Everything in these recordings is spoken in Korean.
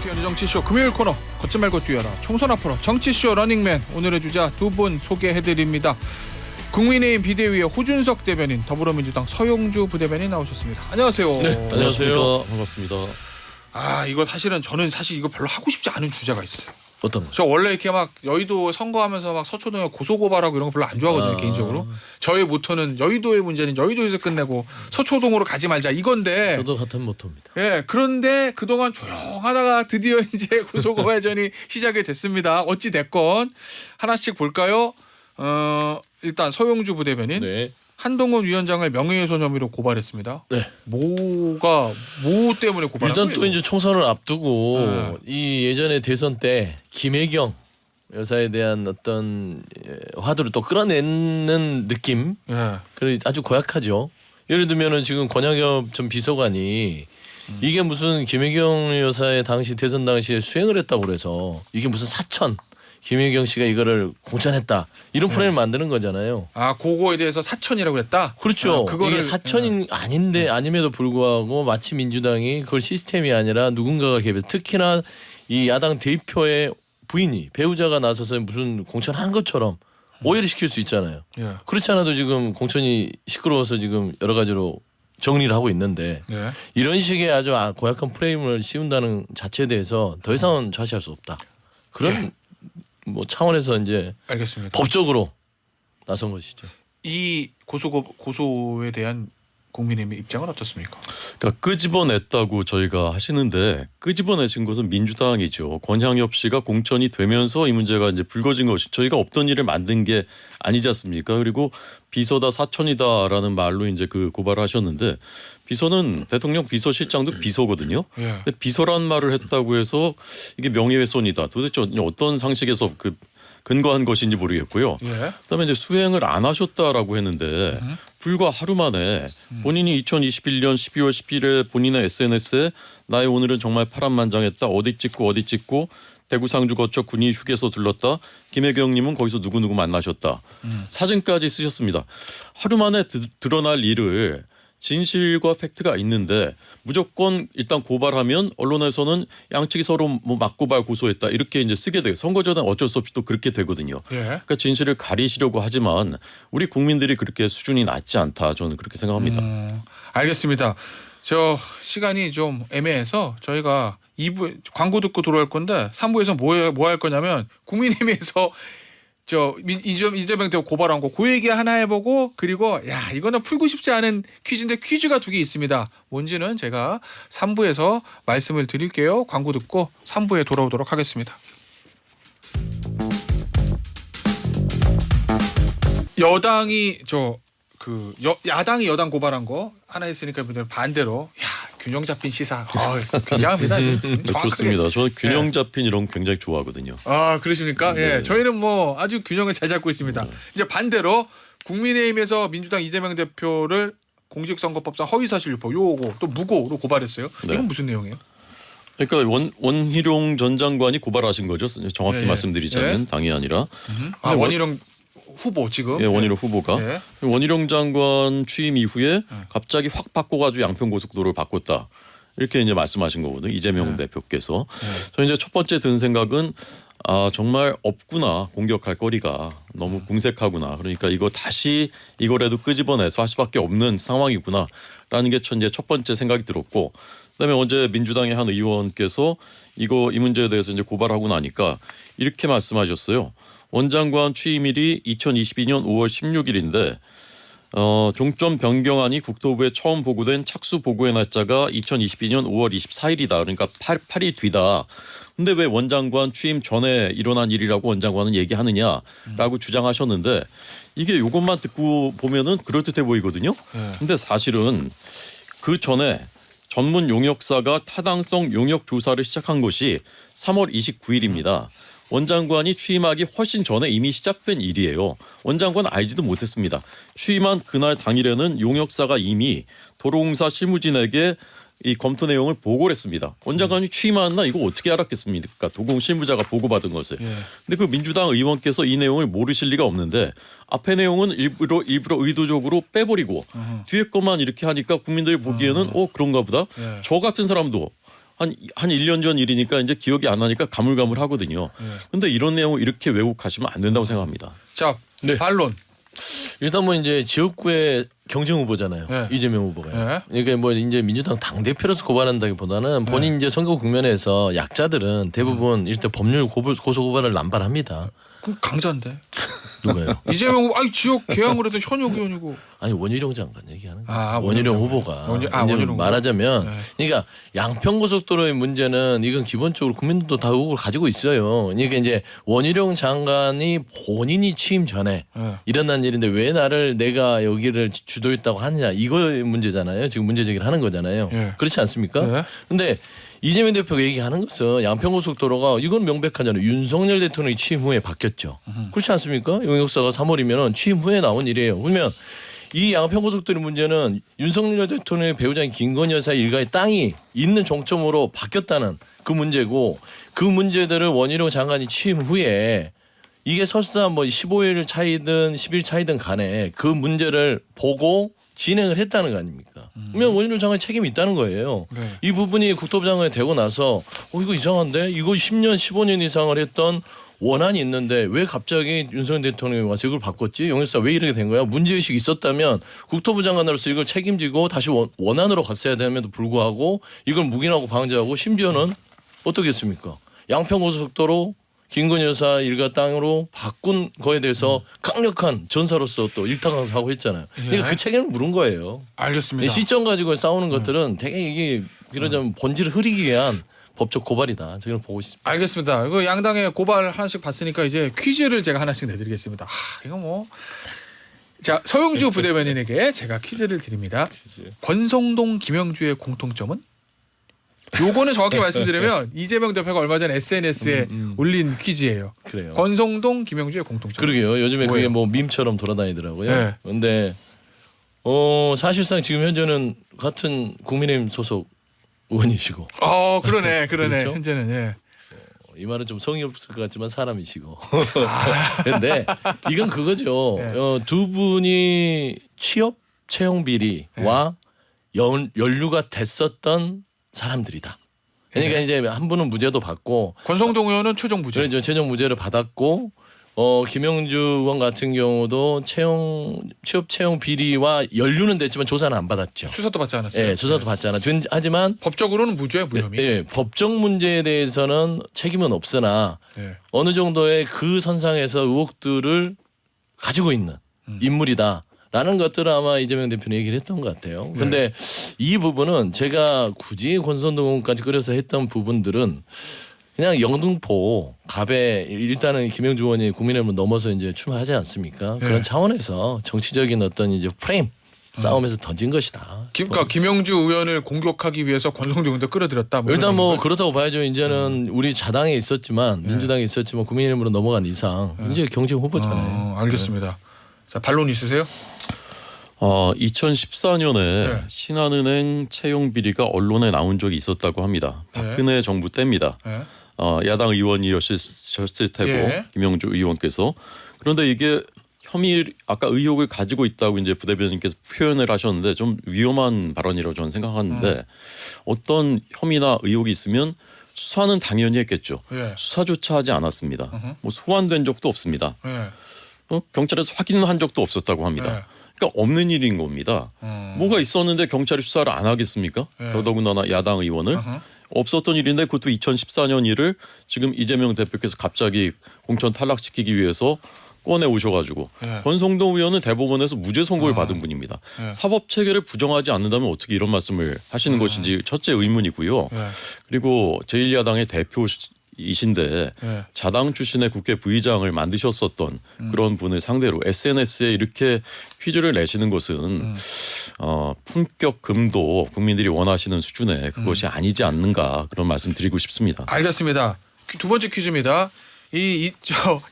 김태현의 정치쇼 금요일 코너 걷지 말고 뛰어라 총선 앞으로 정치쇼 러닝맨 오늘의 주자 두 분 소개해드립니다. 국민의힘 비대위의 호준석 대변인, 더불어민주당 서용주 부대변인 나오셨습니다. 안녕하세요. 네, 안녕하세요. 반갑습니다. 이거 사실은 저는 이거 별로 하고 싶지 않은 주제가 있어요. 어떤 거? 저 원래 이렇게 막 여의도 선거하면서 막 서초동에 고소고발하고 이런 거 별로 안 좋아하거든요. 개인적으로. 저의 모토는 여의도의 문제는 여의도에서 끝내고 서초동으로 가지 말자 이건데. 저도 같은 모토입니다. 예, 그런데 그동안 조용하다가 드디어 이제 고소고발전이 시작이 됐습니다. 어찌 됐건 하나씩 볼까요? 일단 서용주 부대변인. 네. 한동훈 위원장을 명예훼손 혐의로 고발했습니다. 네. 뭐 때문에 고발한 일단 거예요? 또 이제 총선을 앞두고 네. 이 예전에 대선 때 김혜경 여사에 대한 어떤 화두를 또 끌어내는 느낌, 예. 그 아주 고약하죠. 예를 들면은 지금 권양엽 전 비서관이 이게 무슨 김혜경 여사의 당시 대선 당시에 수행을 했다고 그래서 이게 무슨 사천 김혜경 씨가 이거를 공천했다 이런 프레임을 만드는 거잖아요. 그거에 대해서 사천이라고 했다? 그렇죠. 그거를 이게 사천이 아닌데 아님에도 불구하고 마치 민주당이 그걸 시스템이 아니라 누군가가 개입해서, 특히나 이 야당 대표의 부인이 배우자가 나서서 무슨 공천한 것처럼 오해를 시킬 수 있잖아요. 예. 그렇지 않아도 지금 공천이 시끄러워서 지금 여러 가지로 정리를 하고 있는데 예. 이런 식의 아주 고약한 프레임을 씌운다는 자체에 대해서 더 이상은 좌시할 수 없다. 그런 뭐 차원에서 이제 알겠습니다. 법적으로 나선 것이죠. 이 고소에 대한 국민의힘의 입장은 어떻습니까? 그러니까 끄집어냈다고 저희가 하시는데 끄집어내신 것은 민주당이죠. 권향엽 씨가 공천이 되면서 이 문제가 이제 불거진 것이 저희가 없던 일을 만든 게 아니지 않습니까? 그리고 비서다 사천이다라는 말로 이제 그 고발을 하셨는데 비서는 대통령 비서실장도 비서거든요. 예. 근데 비서란 말을 했다고 해서 이게 명예훼손이다. 도대체 어떤 상식에서 그 근거한 것인지 모르겠고요. 예. 그다음에 이제 수행을 안 하셨다라고 했는데 불과 하루 만에 본인이 2021년 12월 10일에 본인의 SNS에 나의 오늘은 정말 파란만장했다. 어디 찍고 대구 상주 거쳐 군위 휴게소 들렀다. 김혜경님은 거기서 누구누구 만나셨다. 사진까지 쓰셨습니다. 하루 만에 드러날 일을 진실과 팩트가 있는데 무조건 일단 고발하면 언론에서는 양측이 서로 뭐 맞고발 고소했다 이렇게 이제 쓰게 돼요. 선거 전에 어쩔 수 없이 또 그렇게 되거든요. 예. 그러니까 진실을 가리시려고 하지만 우리 국민들이 그렇게 수준이 낮지 않다. 저는 그렇게 생각합니다. 알겠습니다. 저 시간이 좀 애매해서 저희가 2부 광고 듣고 들어올 건데 3부에서 뭐 할 거냐면 국민의힘에서 이재명 대표 고발한 거 그 얘기 하나 해보고, 그리고 이거는 풀고 싶지 않은 퀴즈인데 퀴즈가 두 개 있습니다. 뭔지는 제가 3부에서 말씀을 드릴게요. 광고 듣고 3부에 돌아오도록 하겠습니다. 야당이 여당 고발한 거 하나 했으니까 반대로 균형 잡힌 시사 굉장합니다. 좋습니다. 저는 균형 잡힌 이런 거 굉장히 좋아하거든요. 그러십니까? 네. 예, 저희는 뭐 아주 균형을 잘 잡고 있습니다. 이제 반대로 국민의힘에서 민주당 이재명 대표를 공직선거법상 허위사실 유포 요거 또 무고로 고발했어요. 네. 이건 무슨 내용이에요? 그러니까 원희룡 전 장관이 고발하신 거죠. 정확히 예. 말씀드리자면 예. 당이 아니라 원희룡 후보 지금. 원희룡 후보가 예. 원희룡 장관 취임 이후에 갑자기 확 바꿔가지고 양평고속도로를 바꿨다. 이렇게 이제 말씀하신 거거든요. 이재명 대표께서. 저는 이제 첫 번째 든 생각은 정말 없구나. 공격할 거리가 너무 궁색하구나. 그러니까 이거 다시 이거라도 끄집어내서 할 수밖에 없는 상황이구나라는 게 이제 첫 번째 생각이 들었고, 그다음에 어제 민주당의 한 의원께서 이 문제에 대해서 이제 고발하고 나니까 이렇게 말씀하셨어요. 원 장관 취임일이 2022년 5월 16일인데 종점 변경안이 국토부에 처음 보고된 착수 보고의 날짜가 2022년 5월 24일이다. 그러니까 8일 뒤다. 근데 왜 원 장관 취임 전에 일어난 일이라고 원 장관은 얘기하느냐라고 주장하셨는데 이게 이것만 듣고 보면은 그럴듯해 보이거든요. 근데 사실은 그 전에 전문 용역사가 타당성 용역 조사를 시작한 것이 3월 29일입니다. 원 장관이 취임하기 훨씬 전에 이미 시작된 일이에요. 원 장관은 알지도 못했습니다. 취임한 그날 당일에는 용역사가 이미 도로공사 실무진에게 이 검토 내용을 보고를 했습니다. 원 장관이 취임한 날 이거 어떻게 알았겠습니까? 도공 실무자가 보고받은 것을. 근데 그 민주당 의원께서 이 내용을 모르실 리가 없는데 앞에 내용은 일부러 의도적으로 빼버리고 뒤에 것만 이렇게 하니까 국민들이 보기에는 그런가 보다. 저 같은 사람도 한 1년 전 일이니까 이제 기억이 안 나니까 가물가물하거든요. 근데 이런 내용을 이렇게 왜곡하시면 안 된다고 생각합니다. 자, 네. 반론. 일단 뭐 이제 지역구의 경쟁 후보잖아요. 네. 이재명 후보가. 네. 그러니까 뭐 이제 민주당 당 대표로서 고발한다기보다는 본인 이제 선거 국면에서 약자들은 대부분 일단 법률 고소 고발을 남발합니다. 그럼 강자인데. 누가요? 이재명 후보, 아니 지역 개항을 해도 현역 의원이고. 아니 원희룡 장관 얘기하는 거예요. 아, 원희룡 원희룡 후보가 원희- 이제 원희룡 후보. 말하자면 네. 그러니까 양평고속도로의 문제는 이건 기본적으로 국민들도 다 의혹을 가지고 있어요. 그러니까 이제 원희룡 장관이 본인이 취임 전에 네. 일어난 일인데 왜 나를 내가 여기를 주도했다고 하느냐 이거의 문제잖아요. 지금 문제 제기를 하는 거잖아요. 예. 그렇지 않습니까? 네. 근데 이재명 대표가 얘기하는 것은 양평고속도로가 이건 명백하잖아요. 윤석열 대통령이 취임 후에 바뀌었죠. 그렇지 않습니까? 용역사가 3월이면 취임 후에 나온 일이에요. 그러면 이 양평고속도로 문제는 윤석열 대통령의 배우자인 김건희 여사의 일가의 땅이 있는 종점으로 바뀌었다는 그 문제고 그 문제들을 원희룡 장관이 취임 후에 이게 설사 뭐 15일 차이든 10일 차이든 간에 그 문제를 보고 진행을 했다는 거 아닙니까? 그러면 원희룡 장관이 책임이 있다는 거예요. 네. 이 부분이 국토부 장관이 되고 나서 이거 이상한데 이거 10년 15년 이상을 했던 원안이 있는데 왜 갑자기 윤석열 대통령이 와서 이걸 바꿨지? 용역사 왜 이렇게 된 거야? 문제의식이 있었다면 국토부 장관으로서 이걸 책임지고 다시 원안으로 갔어야 됨에도 불구하고 이걸 묵인하고 방지하고 심지어는 어떻게 했습니까? 양평고속도로 김건희 여사 일가 땅으로 바꾼 거에 대해서 강력한 전사로서 또 일타강사하고 했잖아요. 그러니까 예. 그 책임을 물은 거예요. 알겠습니다. 시점 가지고 싸우는 것들은 되게 이게 이러자면 본질을 흐리기 위한 법적 고발이다. 저는 보고 싶습니다. 알겠습니다. 이거 양당의 고발 하나씩 봤으니까 이제 퀴즈를 제가 하나씩 내드리겠습니다. 이거 뭐. 자, 서영주 부대변인에게 제가 퀴즈를 드립니다. 권성동 김영주의 공통점은? 요거는 정확히 말씀드리면 이재명 대표가 얼마 전에 SNS에 올린 퀴즈예요. 그래요. 권성동 김영주의 공통점. 그러게요. 요즘에 그게 뭐예요? 뭐 밈처럼 돌아다니더라고요. 네. 그런데 사실상 지금 현재는 같은 국민의힘 소속 의원이시고 그러네. 그렇죠? 현재는 예. 이 말은 좀 성의 없을 것 같지만 사람이시고. 근데 이건 그거죠. 네. 두 분이 취업 채용 비리와 연루가 됐었던 사람들이다. 그러니까 이제 한 분은 무죄도 받고 권성동 의원은 최종 무죄. 그래서 최종 무죄를 받았고 김영주 의원 같은 경우도 취업 채용 비리와 연루는 됐지만 조사는 안 받았죠. 수사도 받지 않았어요. 예, 조사도 받지 않아. 하지만 법적으로는 무죄 무혐의. 예, 법적 문제에 대해서는 책임은 없으나 예. 어느 정도의 그 선상에서 의혹들을 가지고 있는 인물이다라는 것들을 아마 이재명 대표는 얘기를 했던 것 같아요. 근데 이 부분은 제가 굳이 권선동 의원까지 끌어서 했던 부분들은 그냥 영등포 갑에 일단은 김영주 의원이 국민의힘을 넘어서 이제 출마하지 않습니까? 그런 차원에서 정치적인 어떤 이제 프레임 싸움에서 던진 것이다. 그러니까 김영주 의원을 공격하기 위해서 권성동 의원도 끌어들였다. 뭐 일단 이런 뭐 건가요? 그렇다고 봐야죠. 이제는 우리 자당에 있었지만 민주당에 있었지만 국민의힘으로 넘어간 이상 이제 경쟁 후보잖아요. 알겠습니다. 자, 반론 있으세요? 2014년에 네. 신한은행 채용 비리가 언론에 나온 적이 있었다고 합니다. 박근혜 정부 때입니다. 예. 야당 의원이셨을 테고 예. 김영주 의원께서 그런데 이게 혐의 아까 의혹을 가지고 있다고 이제 부대변인께서 표현을 하셨는데 좀 위험한 발언이라고 저는 생각하는데 어떤 혐의나 의혹이 있으면 수사는 당연히 했겠죠. 예. 수사조차 하지 않았습니다. 뭐 소환된 적도 없습니다. 예. 경찰에서 확인한 적도 없었다고 합니다. 예. 그러니까 없는 일인 겁니다. 뭐가 있었는데 경찰이 수사를 안 하겠습니까? 예. 더더군다나 야당 의원을 없었던 일인데 그것도 2014년 일을 지금 이재명 대표께서 갑자기 공천 탈락시키기 위해서 꺼내 오셔가지고 예. 권성동 의원은 대법원에서 무죄 선고를 받은 분입니다. 예. 사법 체계를 부정하지 않는다면 어떻게 이런 말씀을 하시는 것인지 첫째 의문이고요. 예. 그리고 제1야당의 대표이신데 예. 자당 출신의 국회 부의장을 만드셨었던 그런 분을 상대로 SNS에 이렇게 퀴즈를 내시는 것은 품격 금도 국민들이 원하시는 수준의 그것이 아니지 않는가 그런 말씀 드리고 싶습니다. 알겠습니다. 두 번째 퀴즈입니다.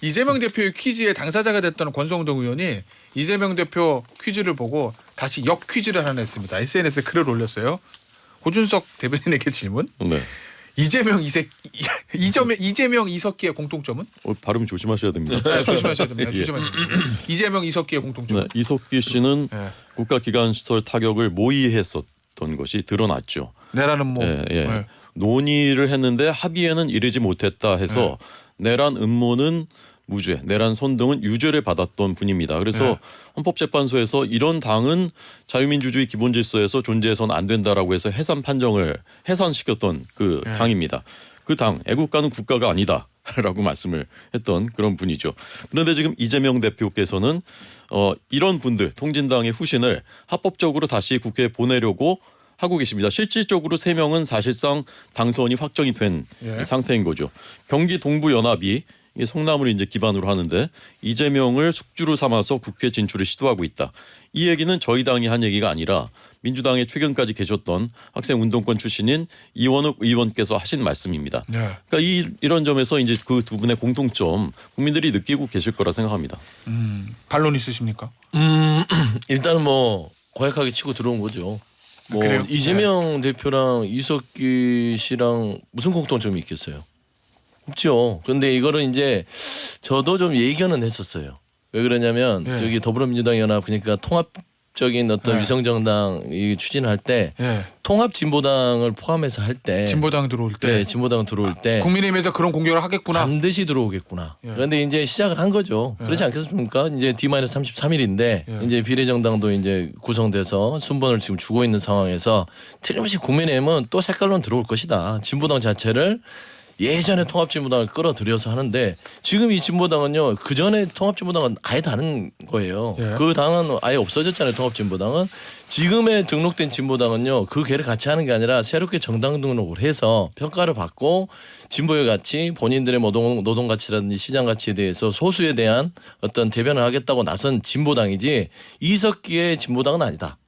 이재명 대표의 퀴즈의 당사자가 됐던 권성동 의원이 이재명 대표 퀴즈를 보고 다시 역 퀴즈를 하나 냈습니다. SNS에 글을 올렸어요. 고준석 대변인에게 질문. 네. 이재명 이석기의 공통점은? 발음 조심하셔야 됩니다. 네, 조심하셔야 됩니다. 예. 조심하셔야 됩니다. 이재명 이석기의 공통점은? 네, 이석기 씨는 네. 국가기관시설 타격을 모의했었던 것이 드러났죠. 내라는 뭐 예, 예. 네. 논의를 했는데 합의에는 이르지 못했다 해서 내란 음모는 무죄, 내란 선동은 유죄를 받았던 분입니다. 그래서 네. 헌법재판소에서 이런 당은 자유민주주의 기본질서에서 존재해서는 안 된다라고 해서 해산 판정을 해산시켰던 그 네. 당입니다. 그 당 애국가는 국가가 아니다라고 말씀을 했던 그런 분이죠. 그런데 지금 이재명 대표께서는 이런 분들 통진당의 후신을 합법적으로 다시 국회에 보내려고 하고 계십니다. 실질적으로 3명은 사실상 당선이 확정이 된 예. 상태인 거죠. 경기 동부연합이 이게 성남을 이제 기반으로 하는데 이재명을 숙주로 삼아서 국회 진출을 시도하고 있다. 이 얘기는 저희 당이 한 얘기가 아니라 민주당에 최근까지 계셨던 학생운동권 출신인 이원욱 의원께서 하신 말씀입니다. 네. 그러니까 이런 점에서 이제 그 두 분의 공통점 국민들이 느끼고 계실 거라 생각합니다. 반론 있으십니까? 일단은 뭐 고약하게 치고 들어온 거죠. 뭐 그래요? 이재명 대표랑 이석기 씨랑 무슨 공통점이 있겠어요? 없죠. 근데 이거를 이제 저도 좀 예견은 했었어요. 왜 그러냐면 예. 저기 더불어민주당 연합 그러니까 통합적인 어떤 예. 위성정당 이 추진할 때 예. 통합진보당을 포함해서 할 때 진보당 들어올 때 네, 진보당 들어올 때 국민의힘에서 그런 공격을 하겠구나. 반드시 들어오겠구나. 예. 그런데 이제 시작을 한 거죠. 예. 그렇지 않겠습니까? 이제 D-33일인데 예. 이제 비례정당도 이제 구성돼서 순번을 지금 주고 있는 상황에서 틀림없이 국민의힘은 또 색깔론 들어올 것이다. 진보당 자체를 예전에 통합진보당을 끌어들여서 하는데 지금 이 진보당은요. 그 전에 통합진보당은 아예 다른 거예요. 예. 그 당은 아예 없어졌잖아요. 통합진보당은. 지금의 등록된 진보당은요. 그 개를 같이 하는 게 아니라 새롭게 정당 등록을 해서 평가를 받고 진보의 가치 본인들의 뭐 노동 가치라든지 시장 가치에 대해서 소수에 대한 어떤 대변을 하겠다고 나선 진보당이지 이석기의 진보당은 아니다.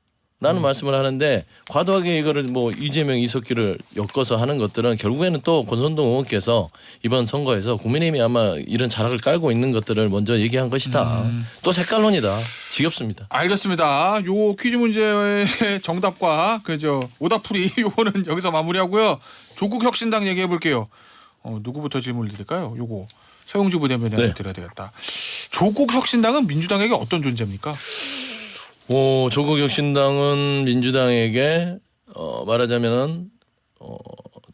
라는 말씀을 하는데 과도하게 이거를 뭐 이재명 이석기를 엮어서 하는 것들은 결국에는 또 권선동 의원께서 이번 선거에서 국민의힘이 아마 이런 자락을 깔고 있는 것들을 먼저 얘기한 것이다. 또 색깔론이다. 지겹습니다. 알겠습니다. 요 퀴즈 문제의 정답과 그저 오답풀이 요거는 여기서 마무리하고요. 조국 혁신당 얘기해 볼게요. 누구부터 질문을 드릴까요? 요거 서영주 부대변인한테 네. 드려야 되겠다. 조국 혁신당은 민주당에게 어떤 존재입니까? 조국 혁신당은 민주당에게 말하자면은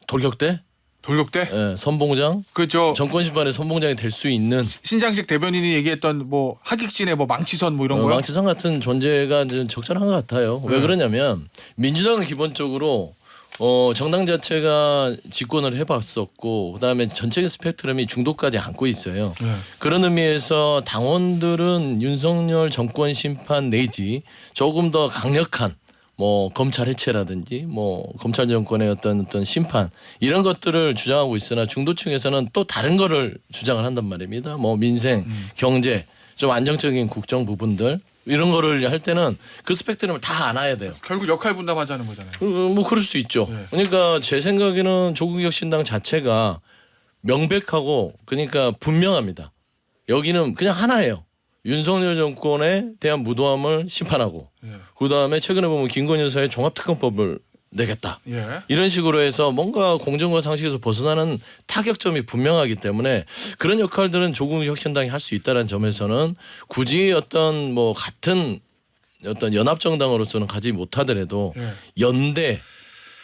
돌격대, 돌격대? 선봉장, 그저 정권 심판의 선봉장이 될 수 있는 신장식 대변인이 얘기했던 뭐 하객진의 뭐 망치선 뭐 이런 거요? 망치성 같은 존재가 좀 적절한 것 같아요. 왜 그러냐면 민주당은 기본적으로 정당 자체가 집권을 해봤었고 그다음에 전체적인 스펙트럼이 중도까지 안고 있어요. 네. 그런 의미에서 당원들은 윤석열 정권 심판 내지 조금 더 강력한 뭐 검찰 해체라든지 뭐 검찰 정권의 어떤 심판 이런 것들을 주장하고 있으나 중도층에서는 또 다른 거를 주장을 한단 말입니다. 뭐 민생, 경제, 좀 안정적인 국정 부분들 이런 거를 할 때는 그 스펙트럼을 다 안아야 돼요. 결국 역할 분담하자는 거잖아요. 뭐 그럴 수 있죠. 네. 그러니까 제 생각에는 조국혁신당 자체가 명백하고 그러니까 분명합니다. 여기는 그냥 하나예요. 윤석열 정권에 대한 무도함을 심판하고 예. 그다음에 최근에 보면 김건희 여사의 종합특검법을 내겠다. 예. 이런 식으로 해서 뭔가 공정과 상식에서 벗어나는 타격점이 분명하기 때문에 그런 역할들은 조국 혁신당이 할 수 있다는 점에서는 굳이 어떤 뭐 같은 어떤 연합 정당으로서는 가지 못하더라도 예.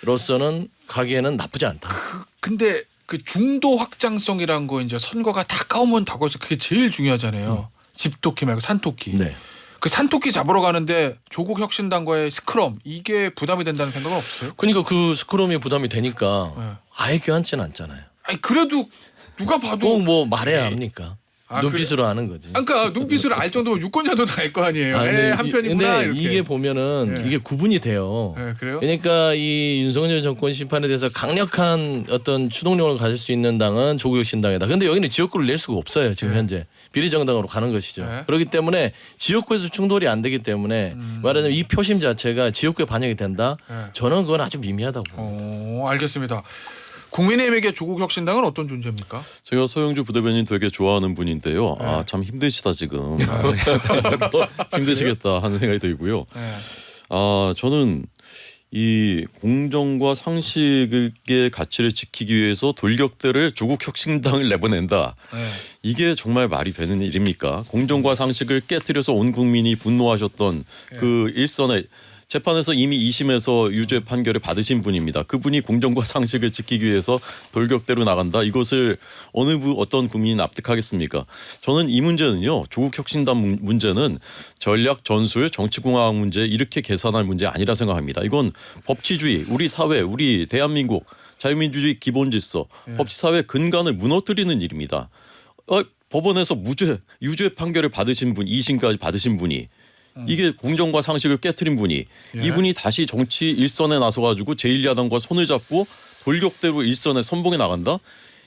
연대로서는 가기에는 나쁘지 않다. 근데 그 중도 확장성이란 거 이제 선거가 다가오면 다가와서 그게 제일 중요하잖아요. 집토끼 말고 산토끼. 네. 그 산토끼 잡으러 가는데 조국 혁신당과의 스크럼 이게 부담이 된다는 생각은 없어요? 그러니까 그 스크럼이 부담이 되니까 네. 아예 교환치는 않잖아요. 아니 그래도 누가 봐도 꼭 뭐 말해야 합니까? 아, 눈빛으로 아는 거지. 그러니까 눈빛을 알 정도면 유권자도 알 거 아니에요. 근데 한 편이구나 근데 이렇게. 이게 보면은 예. 이게 구분이 돼요. 예, 그래요? 그러니까 이 윤석열 정권 심판에 대해서 강력한 어떤 추동력을 가질 수 있는 당은 조국혁신당이다. 근데 여기는 지역구를 낼 수가 없어요. 지금 예. 현재 비례정당으로 가는 것이죠. 예. 그렇기 때문에 지역구에서 충돌이 안 되기 때문에 말하자면 이 표심 자체가 지역구에 반영이 된다. 예. 저는 그건 아주 미미하다고. 알겠습니다. 국민의힘에게 조국 혁신당은 어떤 존재입니까? 제가 소영주 부대변인 되게 좋아하는 분인데요. 네. 아, 참 힘드시다 지금. 힘드시겠다 하는 생각이 들고요. 네. 저는 이 공정과 상식의 가치를 지키기 위해서 돌격대를 조국 혁신당을 내보낸다. 네. 이게 정말 말이 되는 일입니까? 공정과 상식을 깨트려서 온 국민이 분노하셨던 그 일선에 재판에서 이미 2심에서 유죄 판결을 받으신 분입니다. 그분이 공정과 상식을 지키기 위해서 돌격대로 나간다. 이것을 어떤 국민이 납득하겠습니까? 저는 이 문제는요. 조국 혁신당 문제는 전략 전술 정치공학 문제 이렇게 계산할 문제 아니라 생각합니다. 이건 법치주의, 우리 사회, 우리 대한민국 자유민주주의 기본질서, 법치사회 근간을 무너뜨리는 일입니다. 법원에서 유죄 판결을 받으신 분, 2심까지 받으신 분이 이게 공정과 상식을 깨트린 분이 이분이 다시 정치 일선에 나서가지고 제1야당과 손을 잡고 돌격대로 일선에 선봉에 나간다?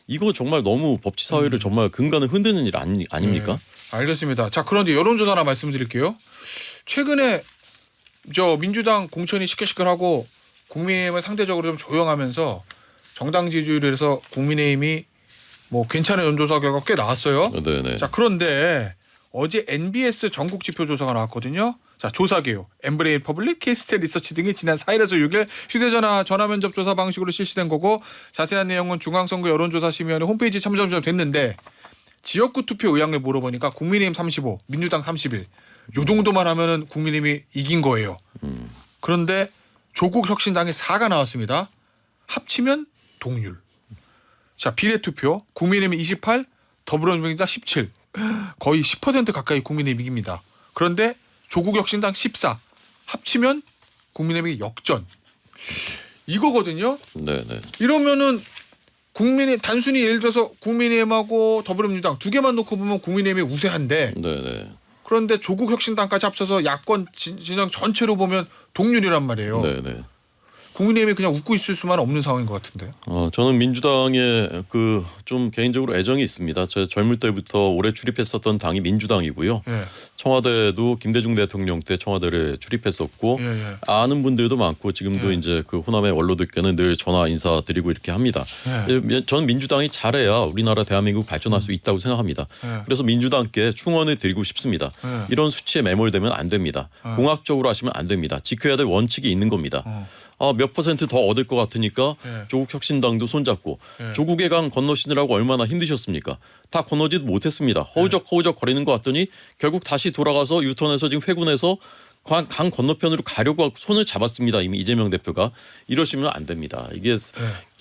이거 정말 너무 법치사회를 정말 근간을 흔드는 일 아닙니까? 알겠습니다. 자, 그런데 여론조사 하나 말씀드릴게요. 최근에 저 민주당 공천이 시끌시끌하고 국민의힘은 상대적으로 좀 조용하면서 정당 지지율에서 국민의힘이 뭐 괜찮은 여론조사 결과 꽤 나왔어요. 네네. 자, 그런데 어제 NBS 전국 지표 조사가 나왔거든요. 자, 조사계요. 엠브레인 퍼블릭, K스탯 리서치 등이 지난 4일에서 6일 휴대전화 전화 면접 조사 방식으로 실시된 거고 자세한 내용은 중앙선거 여론조사심의위원회 홈페이지 참조점 됐는데 지역구 투표 의향을 물어보니까 국민의힘 35, 민주당 31. 요 정도만 하면은 국민의힘이 이긴 거예요. 그런데 조국 혁신당에 4가 나왔습니다. 합치면 동률. 자, 비례투표 국민의힘이 28, 더불어민주당 17. 거의 10% 가까이 국민의힘이 이깁니다. 그런데 조국혁신당 14. 합치면 국민의힘이 역전. 이거거든요. 네네. 이러면은 단순히 예를 들어서 국민의힘하고 더불어민주당 두 개만 놓고 보면 국민의힘이 우세한데 네네. 그런데 조국혁신당까지 합쳐서 야권 진영 전체로 보면 동률이란 말이에요. 네네. 국민의힘이 그냥 웃고 있을 수만 없는 상황인 것 같은데요. 저는 민주당에 좀 개인적으로 애정이 있습니다. 제가 젊을 때부터 오래 출입했었던 당이 민주당이고요. 예. 청와대도 김대중 대통령 때 청와대를 출입했었고 예. 아는 분들도 많고 지금도 예. 이제 그 호남의 원로들께는 늘 전화 인사드리고 이렇게 합니다. 저는 민주당이 잘해야 우리나라 대한민국 발전할 수 있다고 생각합니다. 그래서 민주당께 충원을 드리고 싶습니다. 이런 수치에 매몰되면 안 됩니다. 공학적으로 하시면 안 됩니다. 지켜야 될 원칙이 있는 겁니다. 몇 퍼센트 더 얻을 것 같으니까 조국 혁신당도 손잡고 조국의 강 건너시느라고 얼마나 힘드셨습니까? 다 건너지도 못했습니다. 허우적 거리는 것 같더니 결국 다시 돌아가서 유턴해서 지금 회군해서 강 건너편으로 가려고 손을 잡았습니다. 이미 이재명 대표가. 이러시면 안 됩니다. 이게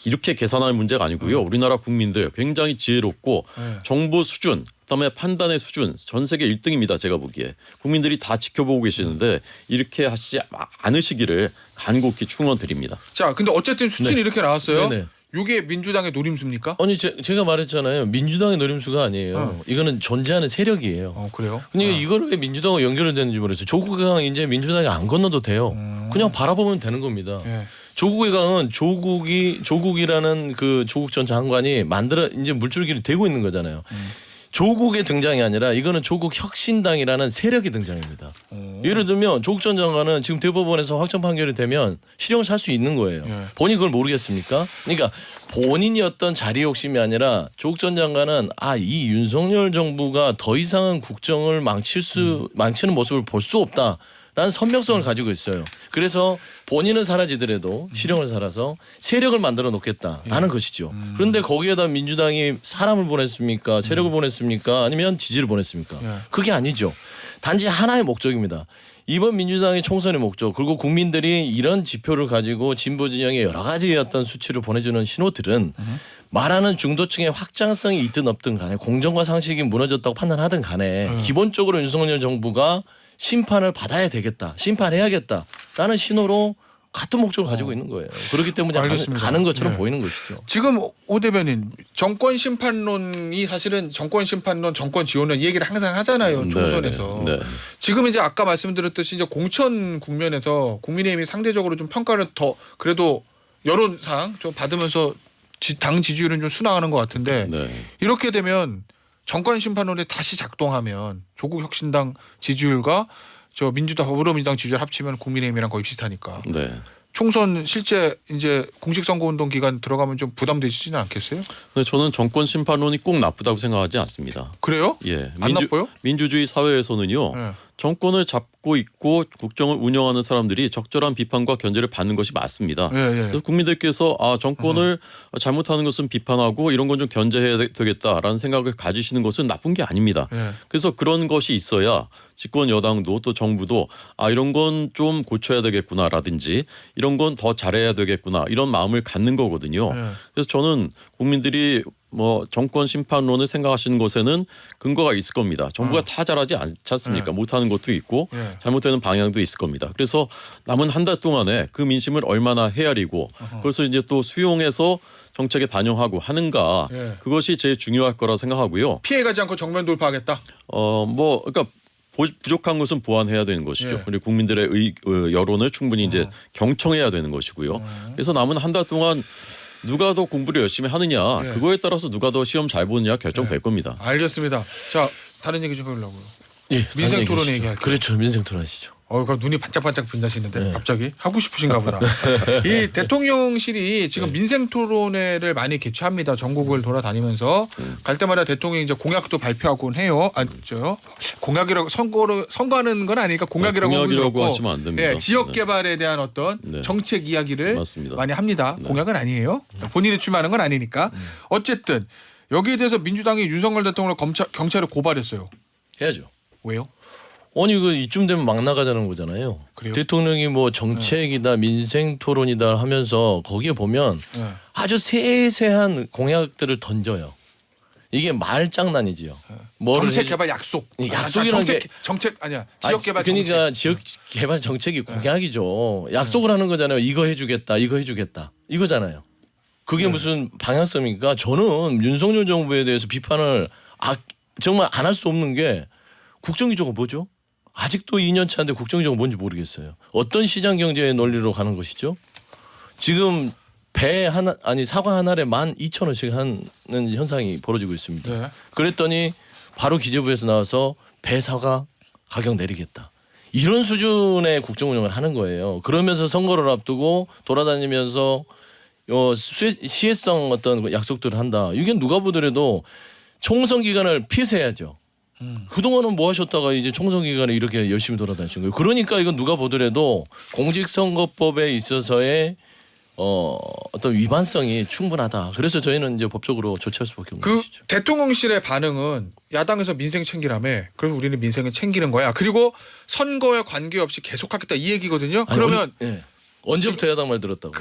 이렇게 계산할 문제가 아니고요. 우리나라 국민들 굉장히 지혜롭고 정보 수준 그다음에 판단의 수준 전 세계 1등입니다. 제가 보기에. 국민들이 다 지켜보고 계시는데 이렇게 하시지 않으시기를 간곡히 충원드립니다. 자, 근데 어쨌든 수치는 네. 이렇게 나왔어요. 네네. 이게 민주당의 노림수입니까? 아니 제가 말했잖아요. 민주당의 노림수가 아니에요. 이거는 존재하는 세력이에요. 그래요? 그러니까 이걸 왜 민주당과 연결을 되는지 모르겠어요. 조국의 강 이제 민주당이 안 건너도 돼요. 그냥 바라보면 되는 겁니다. 예. 조국의 강은 조국이라는 그 조국 전 장관이 이제 물줄기를 대고 있는 거잖아요. 조국의 등장이 아니라 이거는 조국 혁신당이라는 세력의 등장입니다. 예를 들면 조국 전 장관은 지금 대법원에서 확정 판결이 되면 실형을 살 수 있는 거예요. 본인이 그걸 모르겠습니까? 그러니까 본인이 어떤 자리 욕심이 아니라 조국 전 장관은 이 윤석열 정부가 더 이상은 국정을 망치는 모습을 볼 수 없다. 라는 선명성을 가지고 있어요. 그래서 본인은 사라지더라도 실형을 살아서 세력을 만들어 놓겠다라는 것이죠. 그런데 거기에다 민주당이 사람을 보냈습니까? 세력을 보냈습니까? 아니면 지지를 보냈습니까? 그게 아니죠. 단지 하나의 목적입니다. 이번 민주당의 총선의 목적 그리고 국민들이 이런 지표를 가지고 진보 진영의 여러 가지 어떤 수치를 보내주는 신호들은 말하는 중도층의 확장성이 있든 없든 간에 공정과 상식이 무너졌다고 판단하든 간에 기본적으로 윤석열 정부가 심판을 받아야 되겠다. 심판해야겠다라는 신호로 같은 목적을 가지고 있는 거예요. 그렇기 때문에 가는 것처럼 보이는 것이죠. 지금 오 대변인 정권 심판론이 사실은 정권 심판론, 정권 지원론 이 얘기를 항상 하잖아요. 총선에서. 네. 지금 이제 아까 말씀드렸듯이 이제 공천 국면에서 국민의힘이 상대적으로 좀 평가를 더 그래도 여론상 좀 받으면서 당 지지율은 좀 순항하는 것 같은데 이렇게 되면 정권 심판론에 다시 작동하면 조국 혁신당 지지율과 저 더불어민주당 지지율 합치면 국민의힘이랑 거의 비슷하니까. 총선 실제 이제 공식 선거운동 기간 들어가면 좀 부담되시지는 않겠어요? 네, 저는 정권 심판론이 꼭 나쁘다고 생각하지 않습니다. 그래요? 예, 안 나빠요? 민주주의 사회에서는요. 정권을 잡고 있고 국정을 운영하는 사람들이 적절한 비판과 견제를 받는 것이 맞습니다. 예, 예. 그래서 국민들께서 정권을 잘못하는 것은 비판하고 이런 건 좀 견제해야 되겠다라는 생각을 가지시는 것은 나쁜 게 아닙니다. 예. 그래서 그런 것이 있어야 집권 여당도 또 정부도 이런 건 좀 고쳐야 되겠구나라든지 이런 건 더 잘해야 되겠구나 이런 마음을 갖는 거거든요. 예. 그래서 저는 국민들이 뭐 정권 심판론을 생각하시는 것에는 근거가 있을 겁니다. 정부가 다 잘하지 않지 않습니까? 못하는 것도 있고 예. 잘못되는 방향도 있을 겁니다. 그래서 남은 한 달 동안에 그 민심을 얼마나 헤아리고 그래서 이제 또 수용해서 정책에 반영하고 하는가 예. 그것이 제일 중요할 거라 생각하고요. 피해가지 않고 정면 돌파하겠다. 그러니까 부족한 것은 보완해야 되는 것이죠. 예. 그리고 국민들의 여론을 충분히 이제 경청해야 되는 것이고요. 그래서 남은 한 달 동안 누가 더 공부를 열심히 하느냐 예. 그거에 따라서 누가 더 시험 잘 보느냐 결정될 겁니다. 알겠습니다. 자, 다른 얘기 좀 해보려고요. 예, 민생 다른 토론 얘기하시죠. 얘기할게요. 그렇죠. 민생 토론하시죠. 그럼 눈이 반짝반짝 빛나시는데 네. 갑자기 하고 싶으신가 보다. 이 대통령실이 지금 민생 토론회를 많이 개최합니다. 전국을 돌아다니면서 갈 때마다 대통령이 이제 공약도 발표하곤 해요. 공약이라고 선거하는 건 아니니까 공약이라고 하면 공약이라고 그렇고, 하시면 안 됩니다. 예, 지역 네. 개발에 대한 어떤 네. 정책 이야기를 맞습니다. 많이 합니다. 공약은 아니에요. 본인이 출마하는 건 아니니까. 어쨌든 여기에 대해서 민주당이 윤석열 대통령을 경찰에 고발했어요. 해야죠. 왜요? 아니 그 이쯤 되면 막 나가자는 거잖아요. 그래요? 대통령이 뭐 정책이다 민생 토론이다 하면서 거기에 보면 네. 아주 세세한 공약들을 던져요. 이게 말장난이지요. 뭐를 정책 해주- 개발 약속. 약속이라는 정책 아니야. 지역 개발 그러니까 정책. 지역 개발 정책이 공약이죠. 약속을 하는 거잖아요. 이거 해주겠다, 이거 해주겠다, 이거잖아요. 그게 무슨 방향성입니까? 저는 윤석열 정부에 대해서 비판을 정말 안 할 수 없는 게 국정기조가 뭐죠? 아직도 2년 차인데 국정기조가 뭔지 모르겠어요. 어떤 시장 경제의 논리로 가는 것이죠? 지금 사과 한 알에 12,000원씩 하는 현상이 벌어지고 있습니다. 네. 그랬더니 바로 기재부에서 나와서 배 사과 가격 내리겠다. 이런 수준의 국정 운영을 하는 거예요. 그러면서 선거를 앞두고 돌아다니면서 시혜성 어떤 약속들을 한다. 이게 누가 보더라도 총선 기간을 피해야죠. 그동안은 뭐 하셨다가 이제 총선 기간에 이렇게 열심히 돌아다니신 거예요. 그러니까 이건 누가 보더라도 공직선거법에 있어서의 어떤 위반성이 충분하다. 그래서 저희는 이제 법적으로 조치할 수밖에 없는 그 것이죠. 대통령실의 반응은 야당에서 민생 챙기라며. 그래서 우리는 민생을 챙기는 거야. 그리고 선거에 관계없이 계속하겠다 이 얘기거든요. 그러면 언제부터 야당 말 들었다고?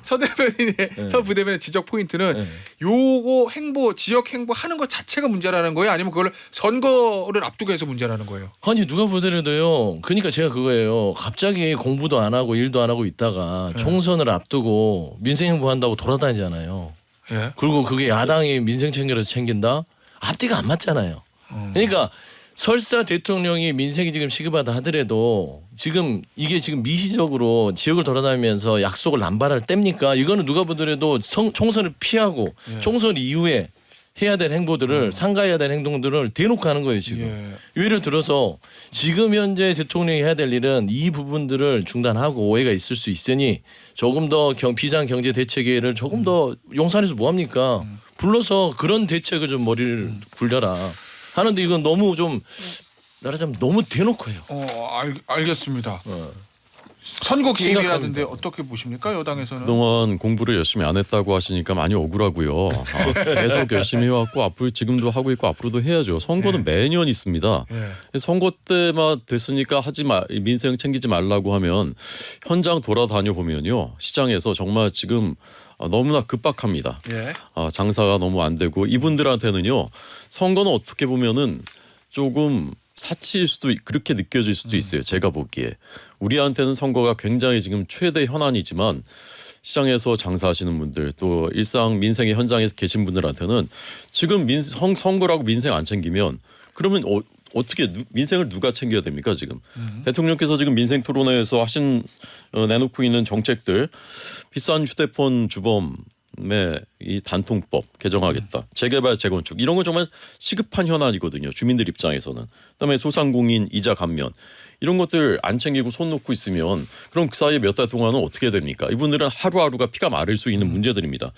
서 대변인의 서 부대변인의 지적 포인트는 요거 지역 행보 하는 것 자체가 문제라는 거예요? 아니면 그걸 선거를 앞두고 해서 문제라는 거예요? 아니 누가 보더라도요. 그러니까 제가 그거예요. 갑자기 공부도 안 하고 일도 안 하고 있다가 총선을 앞두고 민생 행보한다고 돌아다니잖아요. 예. 그리고 그게 야당이 민생 챙겨서 챙긴다? 앞뒤가 안 맞잖아요. 그러니까 설사 대통령이 민생이 지금 시급하다 하더라도 지금 이게 지금 미시적으로 지역을 돌아다니면서 약속을 남발할 때입니까? 이거는 누가 보더라도 총선을 피하고 총선 이후에 해야 될 행보들을 상가해야 될 행동들을 대놓고 하는 거예요 지금. 예를 들어서 지금 현재 대통령이 해야 될 일은 이 부분들을 중단하고 오해가 있을 수 있으니 조금 더 비상 경제 대책회의를 조금 더 용산에서 뭐 합니까? 불러서 그런 대책을 좀 머리를 굴려라 하는데 이건 너무 좀 말하자면 너무 대놓고 해요. 알겠습니다. 선거 개입이라던데 어떻게 보십니까 여당에서는? 그동안 공부를 열심히 안 했다고 하시니까 많이 억울하고요. 계속 열심히 해왔고 앞으로 지금도 하고 있고 앞으로도 해야죠. 선거는 매년 있습니다. 선거 때만 됐으니까 민생 챙기지 말라고 하면 현장 돌아다녀 보면요. 시장에서 정말 지금 너무나 급박합니다. 장사가 너무 안 되고 이분들한테는요. 선거는 어떻게 보면은 조금 사치일 수도 그렇게 느껴질 수도 있어요. 제가 보기에 우리한테는 선거가 굉장히 지금 최대 현안이지만 시장에서 장사하시는 분들 또 일상 민생의 현장에 계신 분들한테는 지금 선거라고 민생 안 챙기면 그러면 어떻게 민생을 누가 챙겨야 됩니까 지금? 대통령께서 지금 민생 토론회에서 내놓고 있는 정책들 비싼 휴대폰 주범 이 단통법 개정하겠다. 재개발 재건축 이런 건 정말 시급한 현안이거든요. 주민들 입장에서는. 그다음에 소상공인 이자 감면 이런 것들 안 챙기고 손 놓고 있으면 그럼 그 사이에 몇 달 동안은 어떻게 됩니까? 이분들은 하루하루가 피가 마를 수 있는 문제들입니다.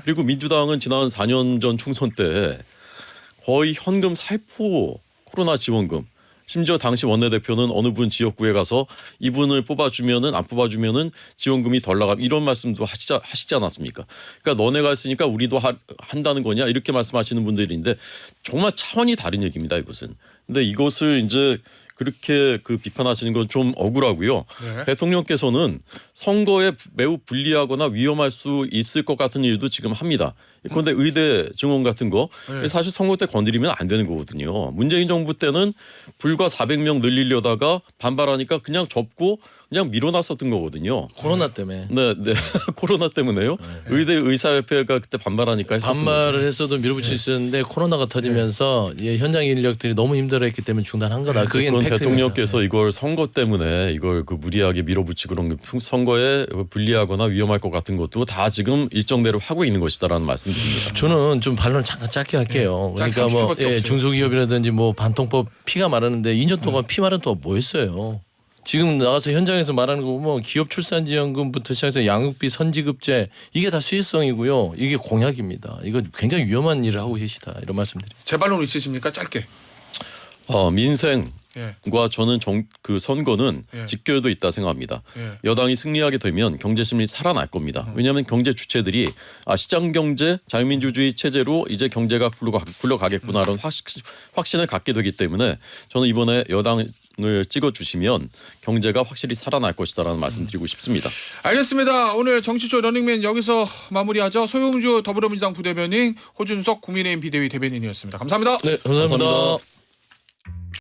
그리고 민주당은 지난 4년 전 총선 때 거의 현금 살포 코로나 지원금 심지어 당시 원내대표는 어느 분 지역구에 가서 이분을 뽑아주면은 안 뽑아주면은 지원금이 덜 나가 이런 말씀도 하시지 않았습니까? 그러니까 너네가 했으니까 우리도 한다는 거냐 이렇게 말씀하시는 분들인데 정말 차원이 다른 얘기입니다. 이것은. 근데 이것을 이제 그렇게 그 비판하시는 건 좀 억울하고요. 네. 대통령께서는 선거에 매우 불리하거나 위험할 수 있을 것 같은 일도 지금 합니다. 그런데 의대 증원 같은 거 네. 사실 선거 때 건드리면 안 되는 거거든요. 문재인 정부 때는 불과 400명 늘리려다가 반발하니까 그냥 접고 그냥 밀어놨었던 거거든요. 코로나 때문에. 네. 코로나 때문에요. 의대 의사협회가 그때 반발하니까 했었던 반말을 거죠. 했어도 밀어붙일 수 있었는데 코로나가 터지면서 예, 현장 인력들이 너무 힘들어했기 때문에 중단한 거다. 그게 그건 팩트입니다. 대통령께서 이걸 선거 때문에 이걸 그 무리하게 밀어붙이고 그런 선거에 불리하거나 위험할 것 같은 것도 다 지금 일정대로 하고 있는 것이다라는 말씀드립니다. 저는 좀 반론 잠깐 짧게 할게요. 짧게 그러니까 뭐 30초밖에 없어요. 중소기업이라든지 뭐 반통법 피가 마르는데 2년 동안 피 마른 동안 뭐 했어요? 지금 나가서 현장에서 말하는 거 보면 기업 출산지원금부터 시작해서 양육비 선지급제 이게 다 수익성이고요. 이게 공약입니다. 이거 굉장히 위험한 일을 하고 계시다 이런 말씀드립니다. 재발론 있으십니까? 짧게. 민생과 예. 저는 그 선거는 예. 직결도 있다 생각합니다. 예. 여당이 승리하게 되면 경제심리 살아날 겁니다. 왜냐하면 경제 주체들이 시장 경제 자유민주주의 체제로 이제 경제가 굴러가겠구나라는 확신을 갖게 되기 때문에 저는 이번에 여당을 찍어주시면 경제가 확실히 살아날 것이다라는 말씀드리고 싶습니다. 알겠습니다. 오늘 정치쇼 러닝맨 여기서 마무리하죠. 소용주 더불어민주당 부대변인, 호준석 국민의힘 비대위 대변인이었습니다. 감사합니다. 네, 감사합니다. 감사합니다.